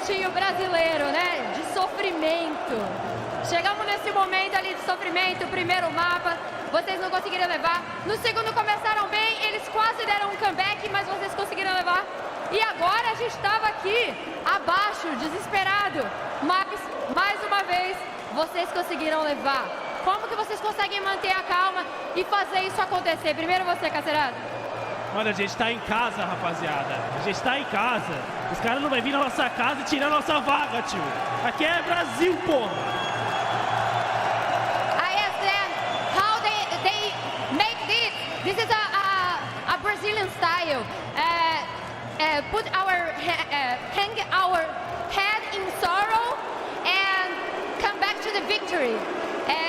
jeitinho brasileiro, né? De sofrimento. Chegamos nesse momento ali de sofrimento, o primeiro mapa, vocês não conseguiram levar. No segundo começaram bem, eles quase deram um comeback, mas vocês conseguiram levar. E agora a gente estava aqui, abaixo, desesperado. Mas, mais uma vez, vocês conseguiram levar. Como que vocês conseguem manter a calma e fazer isso acontecer? Primeiro você, Cacerado. Olha, a gente tá em casa, rapaziada. A gente tá em casa. Os caras não vão vir na nossa casa e tirar a nossa vaga, tio. Aqui é Brasil, porra. I asked them how they make this. This is a Brazilian style. Put our hang our head in sorrow and come back to the victory.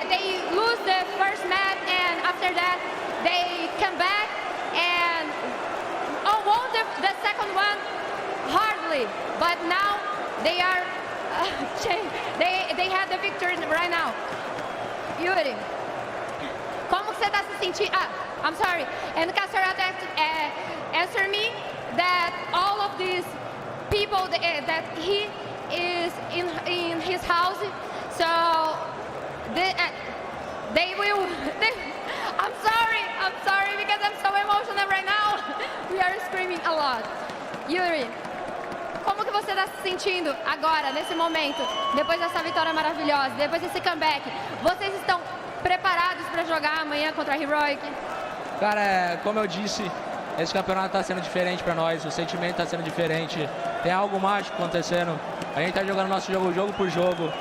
They lose the first match and after that they come back and won the second one hardly, but now they are they have the victory right now. Yuri, como você está se sentindo? I'm sorry. And Cacerata answered me that all of these people that he is in his house, so they will. I'm sorry because I'm so emotional right now. We are screaming a lot. Yuri, como que você está se sentindo agora, nesse momento, depois dessa vitória maravilhosa, depois desse comeback? Vocês estão preparados para jogar amanhã contra a Heroic? Cara, como eu disse, esse campeonato está sendo diferente para nós, o sentimento está sendo diferente, tem algo mágico acontecendo, a gente está jogando nosso jogo, jogo por jogo,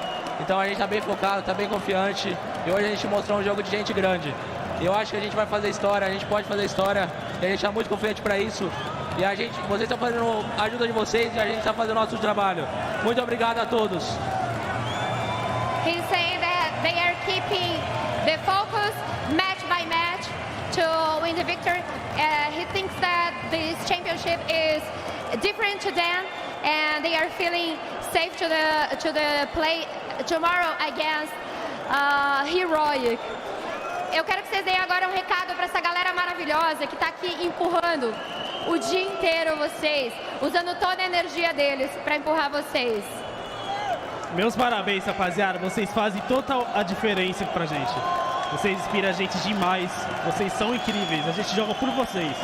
então a gente está bem focado, está bem confiante, e hoje a gente mostrou um jogo de gente grande. E eu acho que a gente vai fazer história, a gente pode fazer história, e a gente está muito confiante para isso. E vocês estão fazendo a ajuda de vocês e a gente está fazendo o nosso trabalho. Muito obrigado a todos. He's saying that they are keeping the focus match by match to win the victory. He thinks that this championship is different to them and they are feeling safe to the play tomorrow against Heroic. Eu quero que vocês deem agora um recado para essa galera maravilhosa que está aqui empurrando o dia inteiro vocês, usando toda a energia deles para empurrar vocês. Meus parabéns, rapaziada. Vocês fazem toda a diferença pra gente. Vocês inspiram a gente demais. Vocês são incríveis. A gente joga por vocês.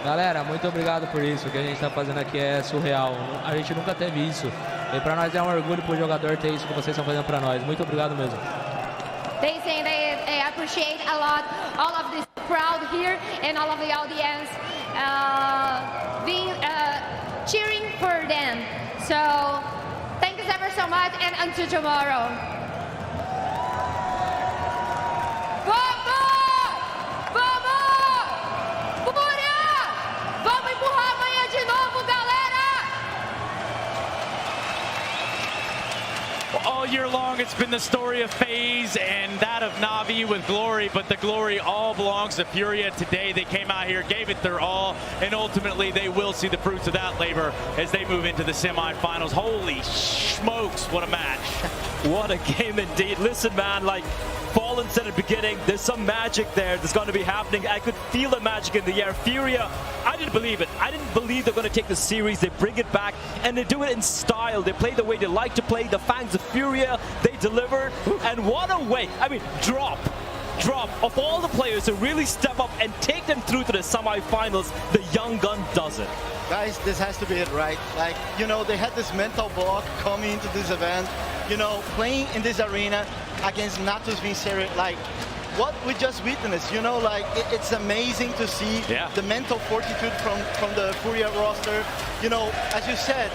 Galera, muito obrigado por isso. O que a gente está fazendo aqui é surreal. A gente nunca teve isso. E para nós é um orgulho pro jogador ter isso que vocês estão fazendo para nós. Muito obrigado mesmo. They say they appreciate a lot all of this crowd here and all of the audience being cheering for them. So thank you ever so much and until tomorrow. Vamos! Vamos! FURIA! Vamos empurrar amanhã de novo, galera! All year long, it's been the story of FaZe and that of NAVI with glory, but the glory all belongs to FURIA today. They came out here, gave it their all, and ultimately they will see the fruits of that labor as they move into the semifinals. Holy smokes, what a match. What a game indeed. Listen, man, like Fallen said at the beginning, there's some magic there that's going to be happening. I could feel the magic in the air. FURIA, I didn't believe it. I didn't believe they're going to take the series. They bring it back, and they do it in style. They play the way they like to play. The fans of FURIA, they deliver. And what a way. I mean, drop of all the players to really step up and take them through to the semifinals. The young gun does it. Guys, this has to be it, right? Like, you know, they had this mental block coming into this event, you know, playing in this arena against Natus Vincere, like what we just witnessed, you know, like it's amazing to see the mental fortitude from the FURIA roster. You know, as you said,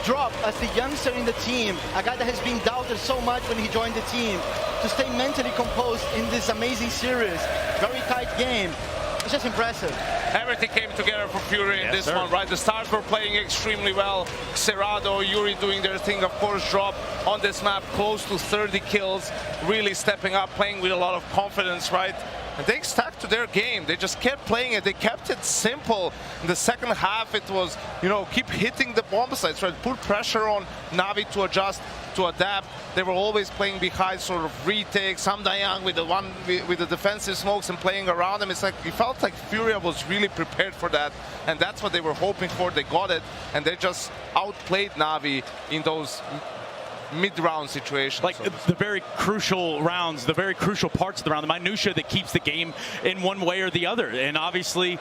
Drop as the youngster in the team, a guy that has been doubted so much when he joined the team, to stay mentally composed in this amazing series, very tight game. It's just impressive. Everything came together for FURIA in this one, right? The stars were playing extremely well. Cerrado, Yuri doing their thing, of course. Drop on this map, close to 30 kills, really stepping up, playing with a lot of confidence, right? And they stuck to their game. They just kept playing it. They kept it simple. In the second half, it was, you know, keep hitting the bomb sites, right? Put pressure on NAVI to adjust. to adapt. They were always playing behind, sort of retake. Sam Dayang with the defensive smokes and playing around him. It's like it felt like FURIA was really prepared for that, and that's what they were hoping for. They got it, and they just outplayed NAVI in those mid-round situations. Like the very crucial rounds, the very crucial parts of the round, the minutia that keeps the game in one way or the other. And obviously,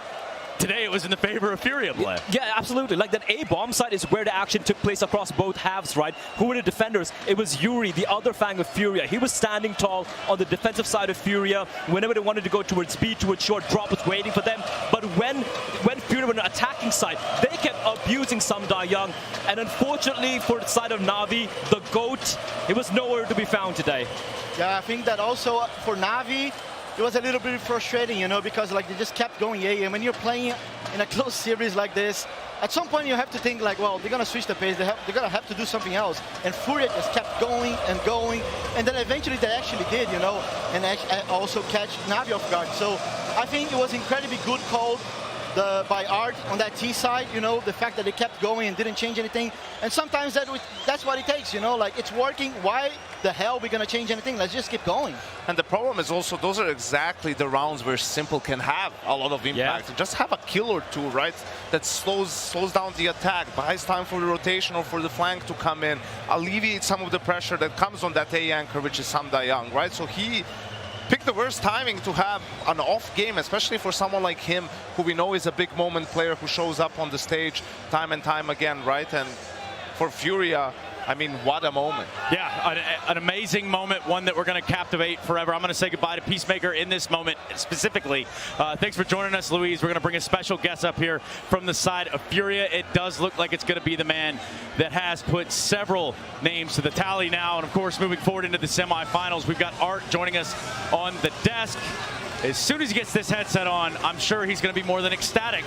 today it was in the favor of FURIA play. Yeah, absolutely. Like that A bomb site is where the action took place across both halves, right? Who were the defenders? It was Yuri, the other fang of FURIA. He was standing tall on the defensive side of FURIA. Whenever they wanted to go towards B, towards short, drop was waiting for them. But when FURIA were on the attacking side, they kept abusing Sam Dayang. And unfortunately for the side of NAVI, the GOAT, it was nowhere to be found today. Yeah, I think that also for NAVI, it was a little bit frustrating, you know, because like they just kept going A, and when you're playing in a close series like this, at some point you have to think like, well, they're gonna switch the pace, they're gonna have to do something else. And FURIA just kept going and going, and then eventually they actually did, you know, and also catch NAVI off guard. So I think it was incredibly good call by Art on that T side, you know, the fact that they kept going and didn't change anything. And sometimes that's what it takes, you know, like it's working. Why the hell are we going to change anything? Let's just keep going. And the problem is also, those are exactly the rounds where Simple can have a lot of impact. Yeah. Just have a kill or two, right? That slows down the attack, buys time for the rotation or for the flank to come in, alleviate some of the pressure that comes on that A anchor, which is Sam Dayang, right? So he picked the worst timing to have an off game, especially for someone like him, who we know is a big moment player who shows up on the stage time and time again, right? And for FURIA, I mean, what a moment. Yeah, an amazing moment, one that we're going to captivate forever. I'm going to say goodbye to Peacemaker in this moment specifically. Thanks for joining us, Luis. We're going to bring a special guest up here from the side of FURIA. It does look like it's going to be the man that has put several names to the tally now. And, of course, moving forward into the semifinals, we've got Art joining us on the desk. As soon as he gets this headset on, I'm sure he's going to be more than ecstatic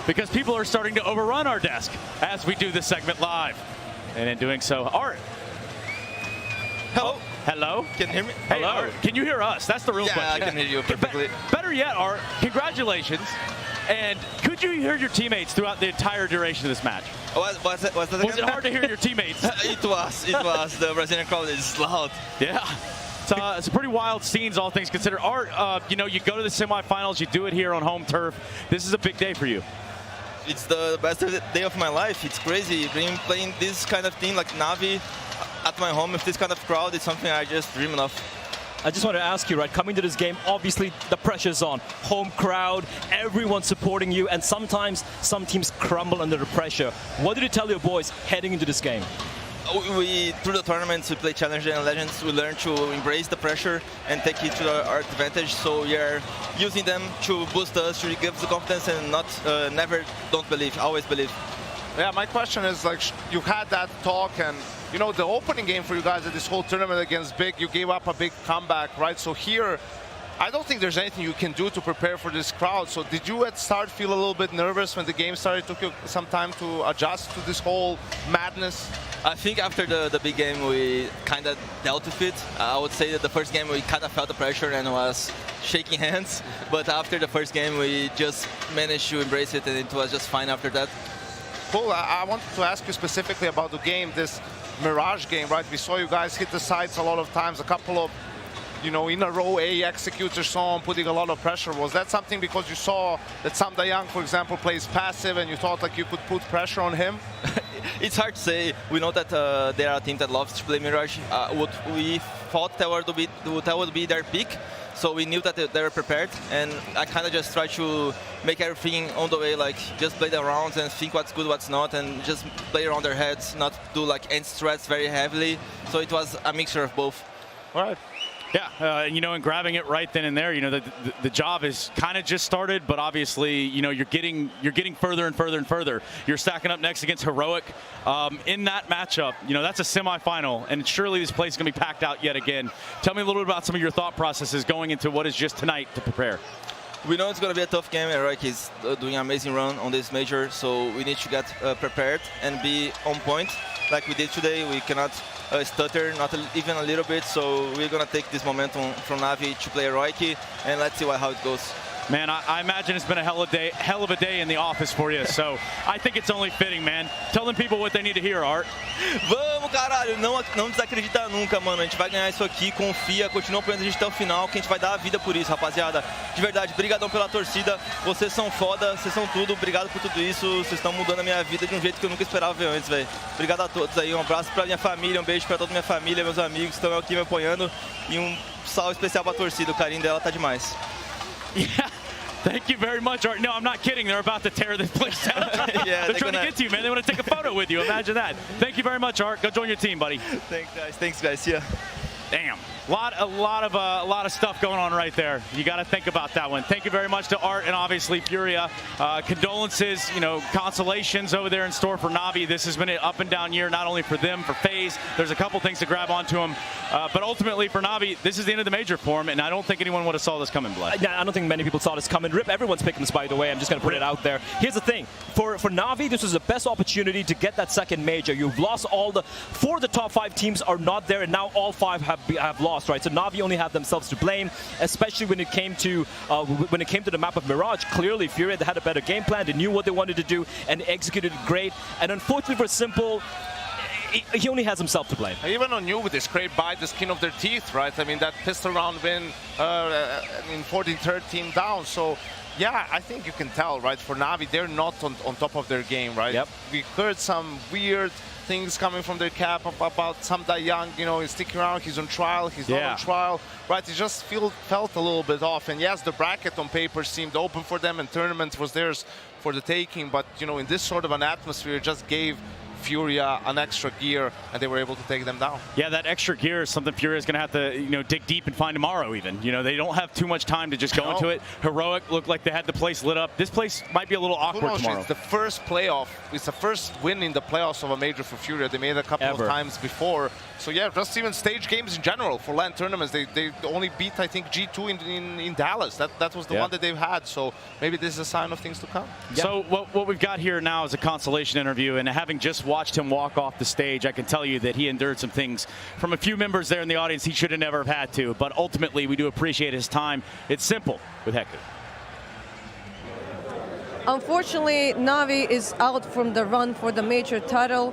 because people are starting to overrun our desk as we do this segment live. And in doing so, Art. Hello. Oh, hello. Can you hear me? Hey, Hello. Art, can you hear us? That's the real question. Yeah, I can hear you perfectly. Better yet, Art, congratulations. And could you hear your teammates throughout the entire duration of this match? What's that again? Was it hard to hear your teammates? It was. The Brazilian crowd is loud. Yeah. It's a pretty wild scenes, all things considered. Art, you know, you go to the semifinals, you do it here on home turf. This is a big day for you. It's the best day of my life. It's crazy. Playing this kind of thing like NAVI at my home with this kind of crowd is something I just dream of. I just want to ask you, right, coming to this game, obviously the pressure's on. Home crowd, everyone supporting you, and sometimes some teams crumble under the pressure. What did you tell your boys heading into this game? Through the tournaments, we play Challenger and Legends. We learn to embrace the pressure and take it to our advantage. So we are using them to boost us, to give us the confidence, and never don't believe, always believe. Yeah, my question is, like, you had that talk, and you know, the opening game for you guys at this whole tournament against Big, you gave up a big comeback, right? So here, I don't think there's anything you can do to prepare for this crowd. So did you at start feel a little bit nervous when the game started? It took you some time to adjust to this whole madness? I think after the big game, we kind of dealt with it. I would say that the first game, we kind of felt the pressure and was shaking hands. But after the first game, we just managed to embrace it, and it was just fine after that. Cool. I wanted to ask you specifically about the game, this Mirage game, right? We saw you guys hit the sides a lot of times, a couple of, you know, in a row A executes or so on, putting a lot of pressure. Was that something because you saw that Sam Dayang, for example, plays passive and you thought like you could put pressure on him? It's hard to say. We know that they are a team that loves to play Mirage. What we thought that would be their pick, so we knew that they were prepared, and I kind of just tried to make everything on the way, like just play the rounds and think what's good, what's not, and just play around their heads, not do like end strats very heavily. So it was a mixture of both. All right. Yeah, you know, and grabbing it right then and there, you know, the job is kind of just started, but obviously, you know, you're getting further and further and further. You're stacking up next against Heroic. In that matchup, you know, that's a semifinal, and surely this place is going to be packed out yet again. Tell me a little bit about some of your thought processes going into what is just tonight to prepare. We know it's going to be a tough game. Heroic is doing an amazing run on this major, so we need to get prepared and be on point like we did today. We cannot stutter, not even a little bit, so we're going to take this momentum from NAVI to play Heroic, and let's see how it goes. Man, I imagine it's been a hell of a day in the office for you, so I think it's only fitting, man. Tell them people what they need to hear, Art. Vamos, caralho, não desacredita nunca, mano. A gente vai ganhar isso aqui, confia, continua apoiando a gente até o final, que a gente vai dar a vida por isso, rapaziada. De verdade, brigadão pela torcida. Vocês são foda, vocês são tudo. Obrigado por tudo isso. Vocês estão mudando a minha vida de um jeito que eu nunca esperava ver antes, velho. Obrigado a todos aí. Um abraço pra minha família, um beijo pra toda minha família, meus amigos que estão aqui me apoiando. E um salve especial pra torcida. O carinho dela tá demais. Yeah. Thank you very much, Art. No, I'm not kidding. They're about to tear this place down. Yeah, they're trying to get to you, man. They want to take a photo with you. Imagine that. Thank you very much, Art. Go join your team, buddy. Thanks, guys. See ya. Damn. A lot of stuff going on right there. You got to think about that one. Thank you very much to Art and obviously FURIA. Condolences, consolations over there in store for NAVI. This has been an up and down year, not only for them, for FaZe. There's a couple things to grab onto them, but ultimately for NAVI, this is the end of the major for them, and I don't think anyone would have saw this coming, Blood. I don't think many people saw this coming. Rip everyone's pick'ems, by the way. I'm just going to put it out there. Here's the thing. For NAVI, this was the best opportunity to get that second major. You've lost four of the top 5 teams are not there, and now all 5 have lost, right? So NAVI only have themselves to blame, especially when it came to the map of Mirage. Clearly, FURIA, they had a better game plan. They knew what they wanted to do, and they executed it great. And unfortunately for Simple, he only has himself to blame. Even on you, they scraped by the skin of their teeth, right? I mean, that pistol round win, 14-13 down. So, yeah, I think you can tell, right? For NAVI, they're not on top of their game, right? Yep. We heard some weird things coming from their cap about some Young, he's sticking around, he's on trial, he's not on trial, right? It just felt a little bit off. And yes, the bracket on paper seemed open for them and tournament was theirs for the taking, but in this sort of an atmosphere, it just gave FURIA an extra gear, and they were able to take them down. Yeah, that extra gear is something FURIA is going to have to, dig deep and find tomorrow even. They don't have too much time to just go into it. Heroic looked like they had the place lit up. This place might be a little awkward tomorrow. It's the first playoff. It's the first win in the playoffs of a major for FURIA. They made it a couple of times before. So yeah, just even stage games in general for LAN tournaments. They only beat, I think, G2 in Dallas. That was the one that they've had. So maybe this is a sign of things to come. Yeah. So what we've got here now is a consolation interview, and having just watched him walk off the stage, I can tell you that he endured some things from a few members there in the audience he should have never have had to. But ultimately, we do appreciate his time. It's simple with Heku. Unfortunately, NAVI is out from the run for the major title.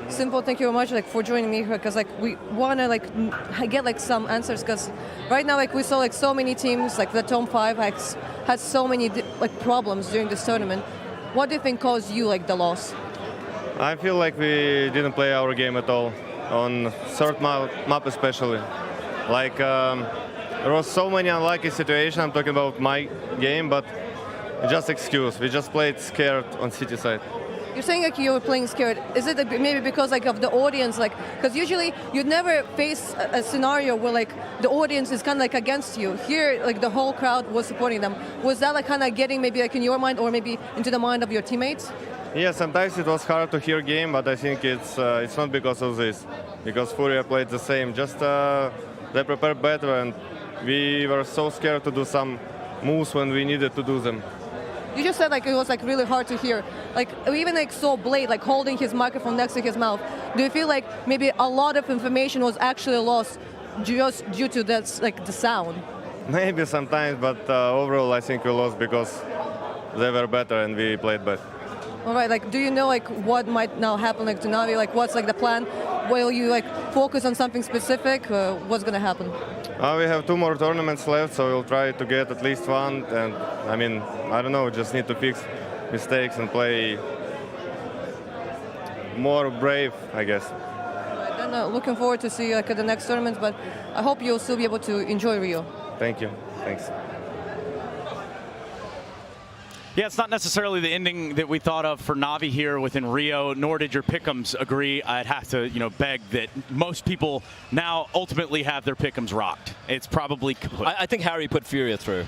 Simple, thank you very much for joining me here, because we want to get some answers, because right now we saw so many teams the top 5 had so many problems during this tournament. What do you think caused you the loss? I feel like we didn't play our game at all on third map especially. There was so many unlucky situations. I'm talking about my game, but just excuse. We just played scared on city side. You're saying you were playing scared. Is it maybe because of the audience? Because usually you'd never face a scenario where the audience is kind of against you. Here, the whole crowd was supporting them. Was that kind of getting maybe in your mind or maybe into the mind of your teammates? Yeah, sometimes it was hard to hear game, but I think it's not because of this. Because FURIA played the same. Just they prepared better, and we were so scared to do some moves when we needed to do them. You just said it was really hard to hear. We even saw Blade holding his microphone next to his mouth. Do you feel maybe a lot of information was actually lost just due to that the sound? Maybe sometimes, but overall I think we lost because they were better and we played better. All right. Do you know what might now happen to NAVI? What's the plan? Will you focus on something specific? What's going to happen? We have 2 more tournaments left, so we'll try to get at least one. And I mean, I don't know, just need to fix mistakes and play more brave, I guess. Right, then, looking forward to see the next tournament, but I hope you'll still be able to enjoy Rio. Thank you. Thanks. Yeah, it's not necessarily the ending that we thought of for NAVI here within Rio, nor did your pick'ems agree. I'd have to, beg that most people now ultimately have their pick'ems rocked. It's probably I think Harry put FURIA through.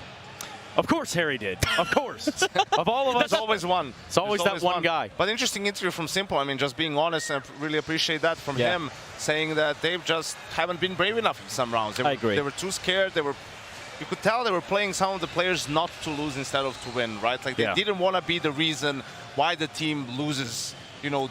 Of course Harry did. Of course. Of all of us. There's always one. It's always that one guy. But interesting interview from Simple. I mean, just being honest, and I really appreciate that from him, saying that they just haven't been brave enough in some rounds. I agree. They were too scared. You could tell they were playing some of the players not to lose instead of to win, right? They didn't want to be the reason why the team loses,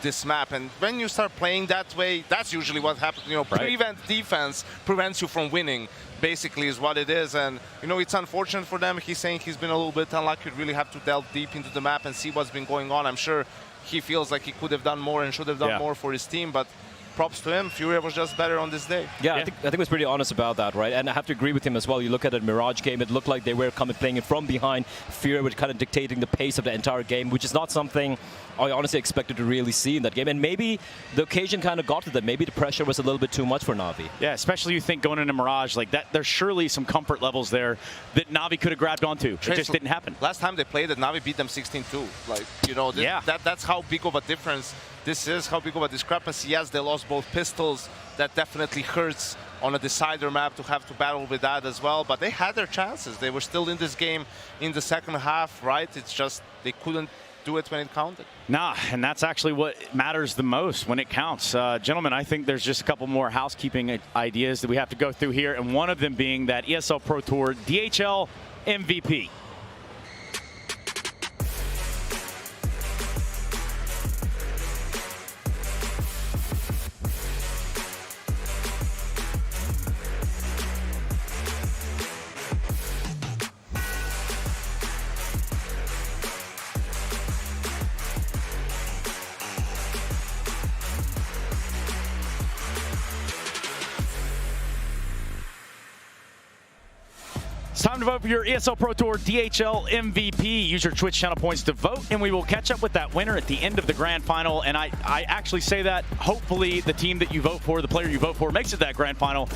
this map. And when you start playing that way, that's usually what happens. Prevent defense prevents you from winning. basically is what it is. And, you know, it's unfortunate for them. He's saying he's been a little bit unlucky. Really have to delve deep into the map and see what's been going on. I'm sure he feels like he could have done more and should have done more for his team, but props to him. FURIA was just better on this day. Yeah, I think he was pretty honest about that, right? And I have to agree with him as well. You look at the Mirage game, it looked like they were playing it from behind. FURIA was kind of dictating the pace of the entire game, which is not something I honestly expected to really see in that game. And maybe the occasion kind of got to them. Maybe the pressure was a little bit too much for NAVI. Yeah, especially you think going into Mirage like that, there's surely some comfort levels there that NAVI could have grabbed onto. It just didn't happen. Last time they played it, NAVI beat them 16-2. Like, you know, that's how big of a difference this is, how big of a discrepancy. Yes, they lost both pistols. That definitely hurts on a decider map to have to battle with that as well. But they had their chances. They were still in this game in the second half, right? It's just they couldn't do it when it counted. Nah, and that's actually what matters the most when it counts. Gentlemen, I think there's just a couple more housekeeping ideas that we have to go through here, and one of them being that ESL Pro Tour DHL MVP. It's time to vote for your ESL Pro Tour DHL MVP. Use your Twitch channel points to vote, and we will catch up with that winner at the end of the grand final. And I actually say that hopefully the team that you vote for, the player you vote for, makes it that grand final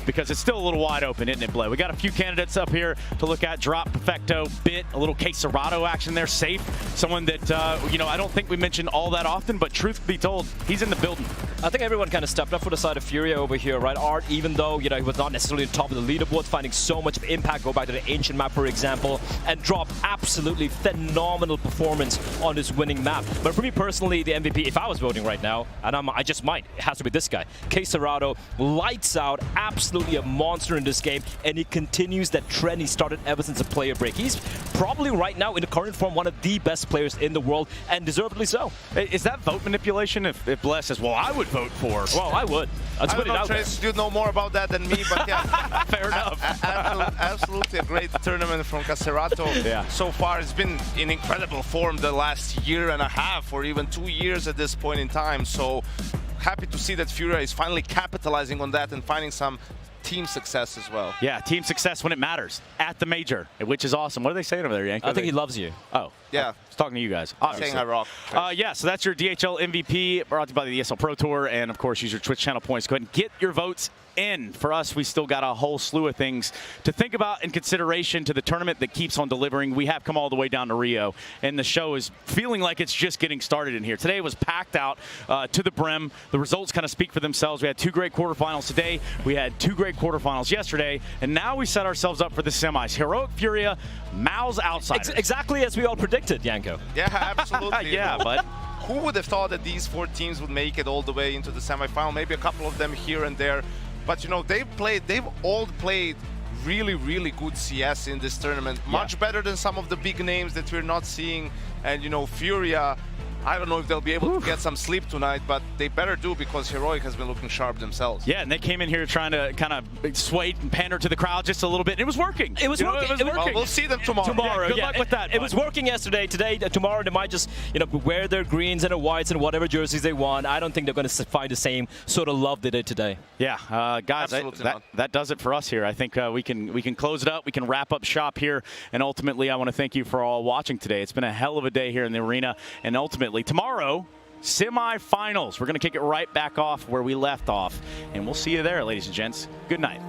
because it's still a little wide open, isn't it, Blay? We got a few candidates up here to look at. Drop, Perfecto, Bit, a little Case Serato action there, Safe. Someone that, you know, I don't think we mention all that often, but truth be told, he's in the building. I think everyone kind of stepped up for the side of FURIA over here, right? Art, even though, you know, he was not necessarily on top of the leaderboard, finding so much of impact. Go back to the Ancient map, for example, and drop absolutely phenomenal performance on this winning map. But for me personally, the MVP, if I was voting right now, and I just might, it has to be this guy. Case Serato, lights out, absolutely a monster in this game, and he continues that trend he started ever since the player break. He's probably right now in the current form one of the best players in the world, and deservedly so. Is that vote manipulation? If Bless says, well, I would vote for. Well, I would. Let's put it out there. Trace, you know more about that than me, but yeah. Fair enough. Absolutely a great tournament from Serato. Yeah. So far, it's been in incredible form the last year and a half, or even 2 years at this point in time. So happy to see that FURIA is finally capitalizing on that and finding some team success as well. Yeah, team success when it matters at the major, which is awesome. What are they saying over there, Yank? I think he loves you. Oh, yeah. I was talking to you guys. Saying I rock. Yeah, so that's your DHL MVP brought to you by the ESL Pro Tour, and of course, use your Twitch channel points. Go ahead and get your votes in. For us, we still got a whole slew of things to think about in consideration to the tournament that keeps on delivering. We have come all the way down to Rio, and the show is feeling like it's just getting started in here. Today was packed out to the brim. The results kind of speak for themselves. We had 2 great quarterfinals today. We had 2 great quarterfinals yesterday, and now we set ourselves up for the semis. Heroic FURIA, Mao's Outsiders. Exactly as we all predicted, Yanko. Yeah, absolutely. Yeah, but who would have thought that these 4 teams would make it all the way into the semifinal? Maybe a couple of them here and there. But, you know, they've all played really, really good CS in this tournament. Much better than some of the big names that we're not seeing. And, you know, FURIA, I don't know if they'll be able to get some sleep tonight, but they better do because Heroic has been looking sharp themselves. Yeah, and they came in here trying to kind of sway and pander to the crowd just a little bit. It was working. It was working. It was working. Well, we'll see them tomorrow. Yeah, good luck with that. It was working yesterday. Today, tomorrow, they might just, you know, wear their greens and their whites and whatever jerseys they want. I don't think they're going to find the same sort of love they did today. Yeah, guys, that does it for us here. I think we can close it up. We can wrap up shop here, and ultimately, I want to thank you for all watching today. It's been a hell of a day here in the arena, and ultimately, tomorrow, semifinals. We're going to kick it right back off where we left off, and we'll see you there, ladies and gents. Good night.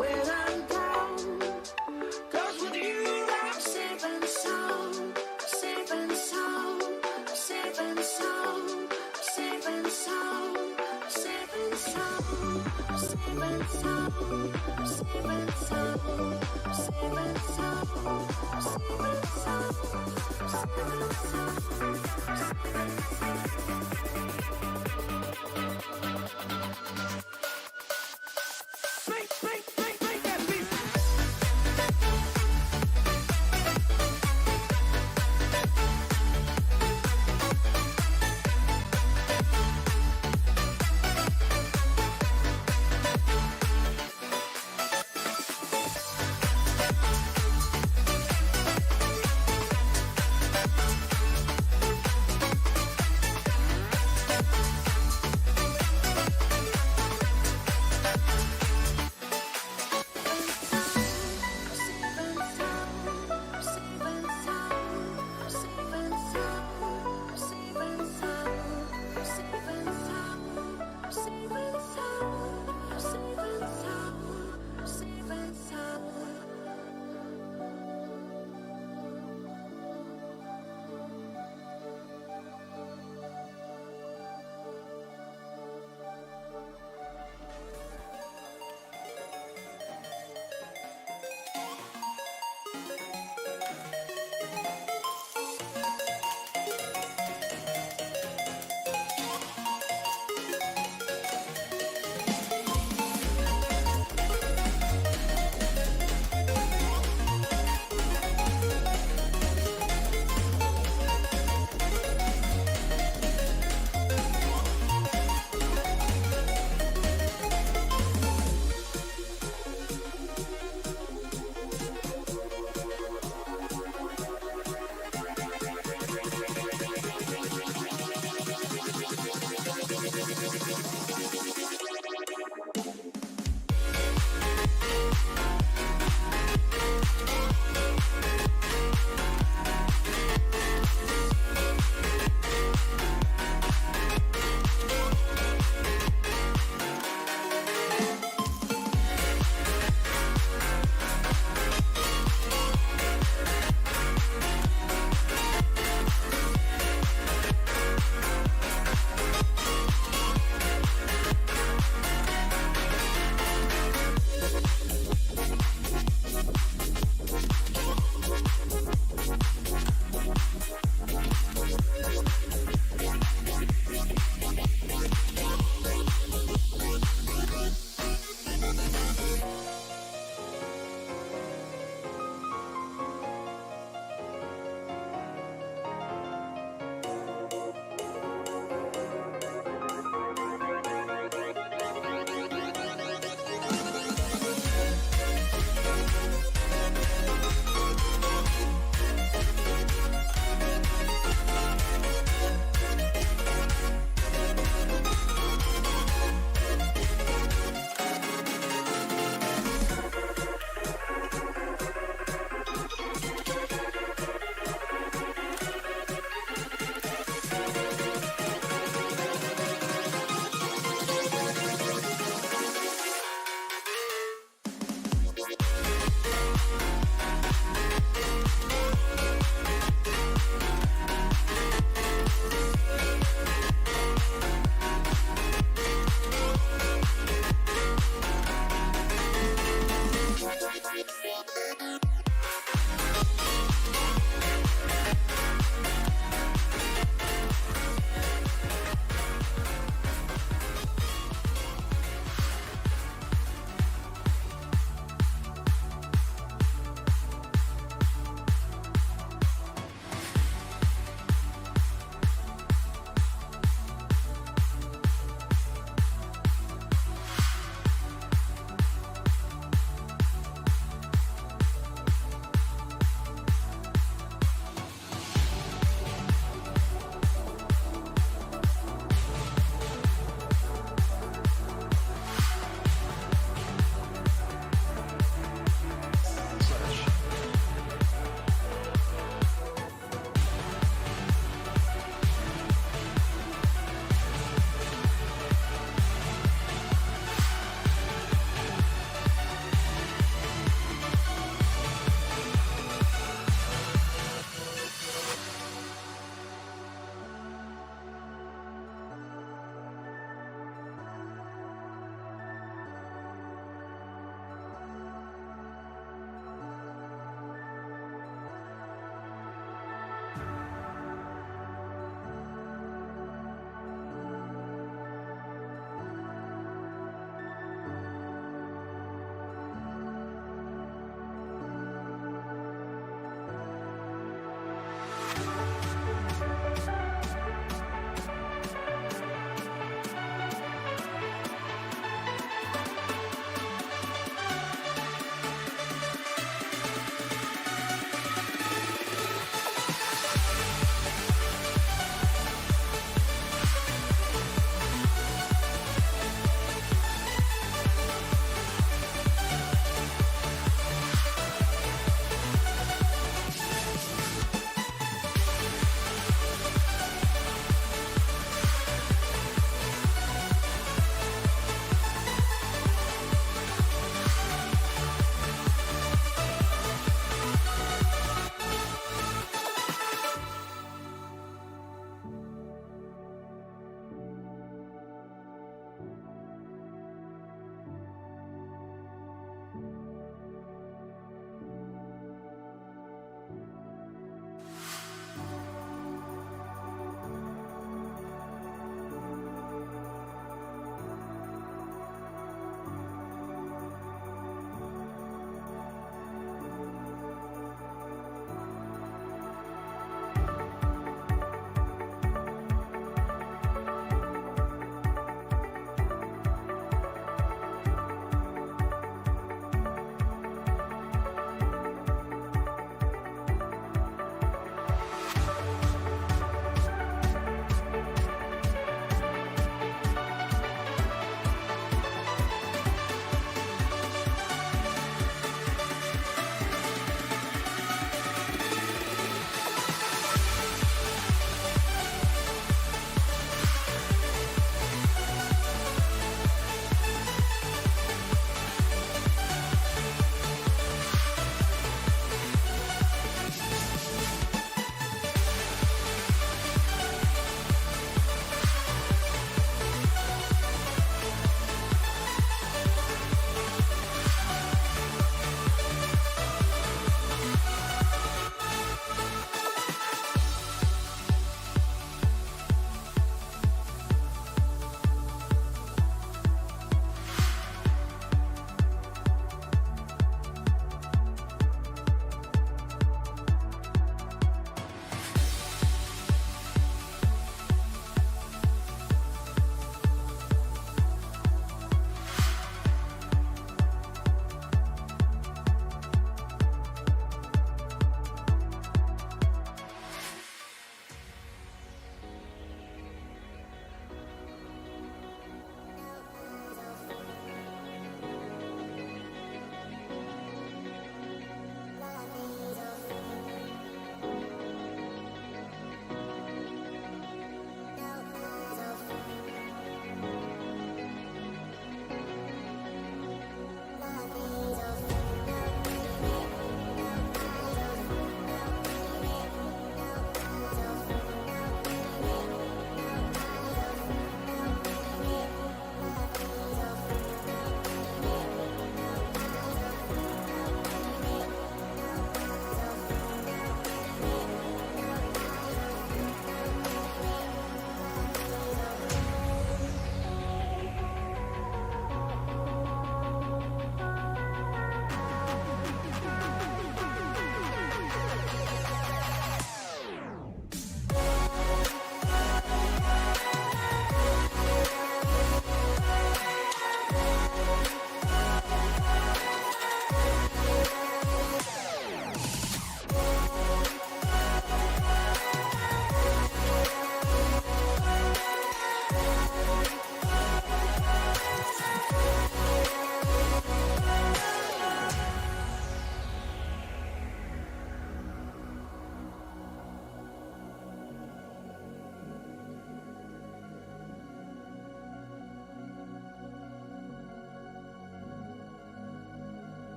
when I'm down. 'Cause with you I'm safe and sound, safe and sound, safe and sound, safe and sound, safe and sound, safe and sound, safe and sound, safe and sound, safe and sound, safe and sound.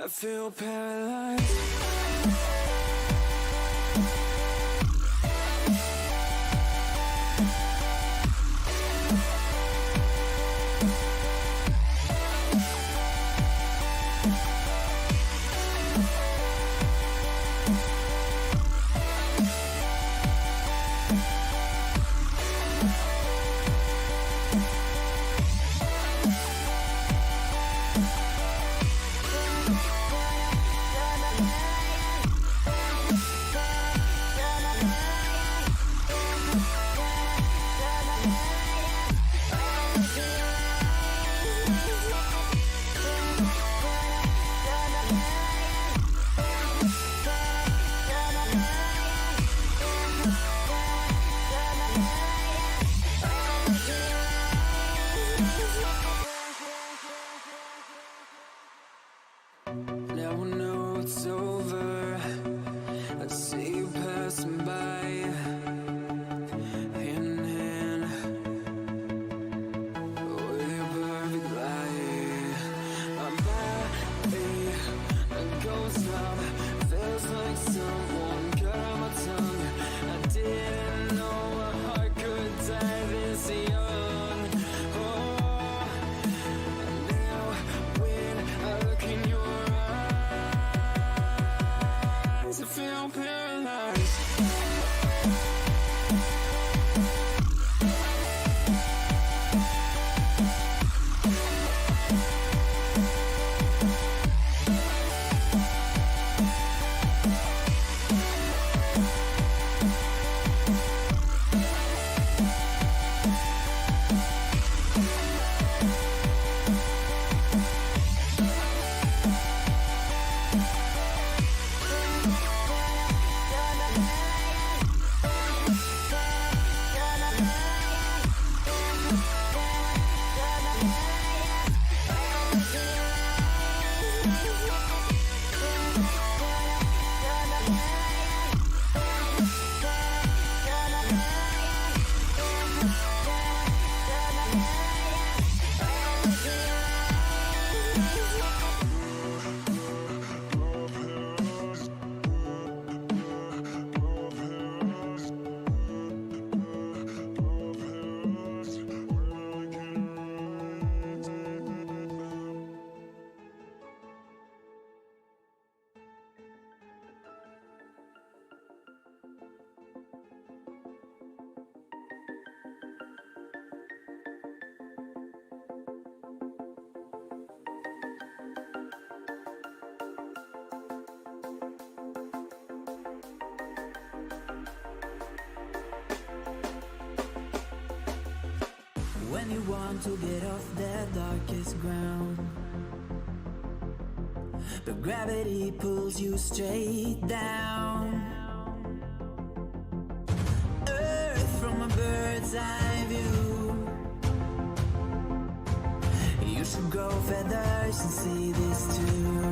I feel paralyzed. Now I know it's over. I see you passing by, hand in hand, with your perfect light. My body goes numb, feels like someone cut out my tongue. I didn't know my heart could die this young. Oh, now when I look in your eyes, I feel paralyzed. When you want to get off the darkest ground, but gravity pulls you straight down. Earth from a bird's eye view. You should grow feathers and see this too.